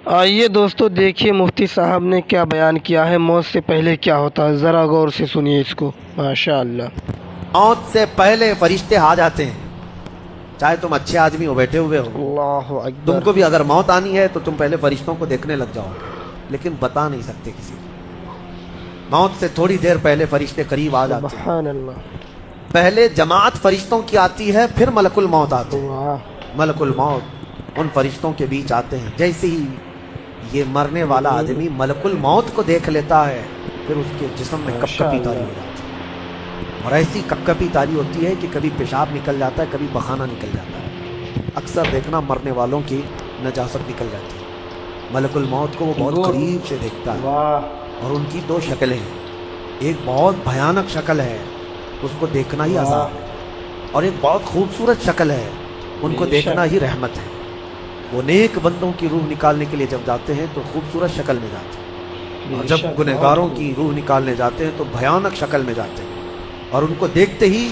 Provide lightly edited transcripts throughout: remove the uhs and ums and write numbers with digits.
آئیے دوستو دیکھیے مفتی صاحب نے کیا بیان کیا ہے، موت سے پہلے کیا ہوتا ہے، ذرا غور سے سنیے اس کو۔ ماشاء اللہ۔ موت سے پہلے فرشتے آ جاتے ہیں، چاہے تم اچھے آدمی ہو، بیٹھے ہوئے ہو، اللہ تم اکبر۔ کو بھی اگر موت آنی ہے تو تم پہلے فرشتوں کو دیکھنے لگ جاؤ گے، لیکن بتا نہیں سکتے کسی کو۔ موت سے تھوڑی دیر پہلے فرشتے قریب آ جاتے ہیں۔ سبحان اللہ۔ پہلے جماعت فرشتوں کی آتی ہے، پھر ملک الموت آتے ہیں۔ واہ۔ ملک الموت ان فرشتوں کے بیچ آتے ہیں۔ جیسے ہی یہ مرنے والا آدمی ملک الموت کو دیکھ لیتا ہے، پھر اس کے جسم میں کپ کپی تاری ہو جاتی ہے، اور ایسی کپ کپی تاری ہوتی ہے کہ کبھی پیشاب نکل جاتا ہے، کبھی پخانہ نکل جاتا ہے۔ اکثر دیکھنا مرنے والوں کی نجاست نکل جاتی ہے۔ ملک الموت کو وہ بہت قریب سے دیکھتا ہے، اور ان کی دو شکلیں ہیں۔ ایک بہت بھیانک شکل ہے، اس کو دیکھنا ہی عذاب ہے، اور ایک بہت خوبصورت شکل ہے، ان کو دیکھنا ہی رحمت ہے۔ وہ نیک بندوں کی روح نکالنے کے لیے جب جاتے ہیں تو خوبصورت شکل میں جاتے ہیں، اور جب گنہگاروں کی روح نکالنے جاتے ہیں تو بھیانک شکل میں جاتے ہیں، اور ان کو دیکھتے ہی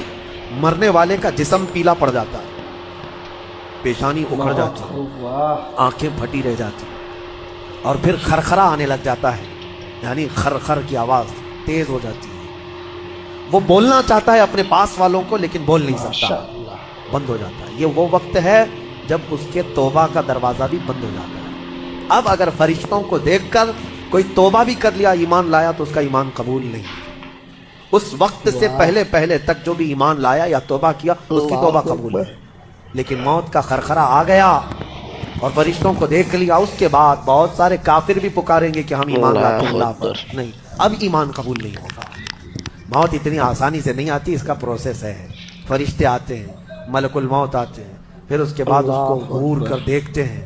مرنے والے کا جسم پیلا پڑ جاتا ہے، پیشانی اکھڑ جاتی ہے، آنکھیں پھٹی رہ جاتی ہیں، اور پھر خرخرا آنے لگ جاتا ہے، یعنی خرخر کی آواز تیز ہو جاتی ہے۔ وہ بولنا چاہتا ہے اپنے پاس والوں کو، لیکن بول نہیں سکتا، بند ہو جاتا ہے۔ یہ وہ وقت ہے جب اس کے توبہ کا دروازہ بھی بند ہو جاتا ہے۔ اب اگر فرشتوں کو دیکھ کر کوئی توبہ بھی کر لیا، ایمان لایا، تو اس کا ایمان قبول نہیں۔ اس وقت سے پہلے پہلے تک جو بھی ایمان لایا یا توبہ کیا، اس کی توبہ قبول ہے۔ لیکن موت کا خرخرا آ گیا اور فرشتوں کو دیکھ لیا، اس کے بعد بہت سارے کافر بھی پکاریں گے کہ ہم ایمان لاتے ہیں، اللہ پر نہیں، اب ایمان قبول نہیں ہوگا۔ موت اتنی آسانی سے نہیں آتی، اس کا پروسیس ہے۔ فرشتے آتے ہیں، ملک الموت آتے ہیں، پھر اس کے بعد اس کو گھور کر دیکھتے ہیں،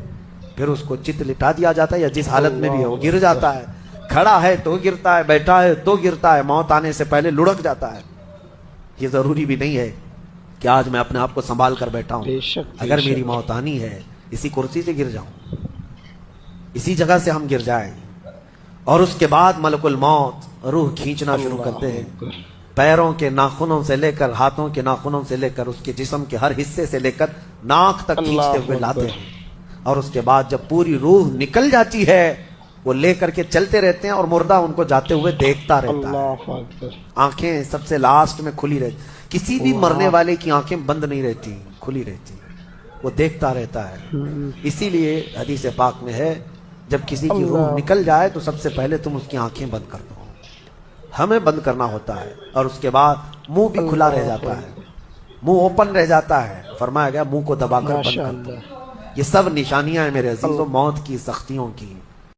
پھر اس کو چت لٹا دیا جاتا ہے، یا جس حالت میں بھی ہے وہ گر جاتا ہے، کھڑا ہے تو گرتا ہے، بیٹھا ہے تو گرتا ہے، موت آنے سے پہلے لڑک جاتا ہے۔ یہ ضروری بھی نہیں ہے کہ آج میں اپنے آپ کو سنبھال کر بیٹھا ہوں، اگر میری موت آنی ہے اسی کرسی سے گر جاؤں، اسی جگہ سے ہم گر جائیں۔ اور اس کے بعد ملک الموت روح کھینچنا شروع کرتے ہیں، پیروں کے ناخنوں سے لے کر ہاتھوں کے ناخنوں سے لے کر اس کے جسم کے ہر حصے سے لے کر ناک تک کھینچتے ہوئے لاتے ہیں، اور اس کے بعد جب پوری روح نکل جاتی ہے، وہ لے کر کے چلتے رہتے ہیں، اور مردہ ان کو جاتے ہوئے دیکھتا رہتا ہے۔ آنکھیں سب سے لاسٹ میں کھلی رہتی، کسی بھی مرنے والے کی آنکھیں بند نہیں رہتی، کھلی رہتی، وہ دیکھتا رہتا ہے۔ اسی لیے حدیث پاک میں ہے، جب کسی کی روح نکل جائے تو سب سے پہلے تم اس کی آنکھیں بند کر دو، ہمیں بند کرنا ہوتا ہے، اور اس کے بعد منہ بھی کھلا رہ جاتا ہے، منہ اوپن رہ جاتا ہے، فرمایا گیا منہ کو دبا کر بند کر دو۔ یہ سب نشانیاں ہیں میرے عزیزوں موت کی، سختیوں کی۔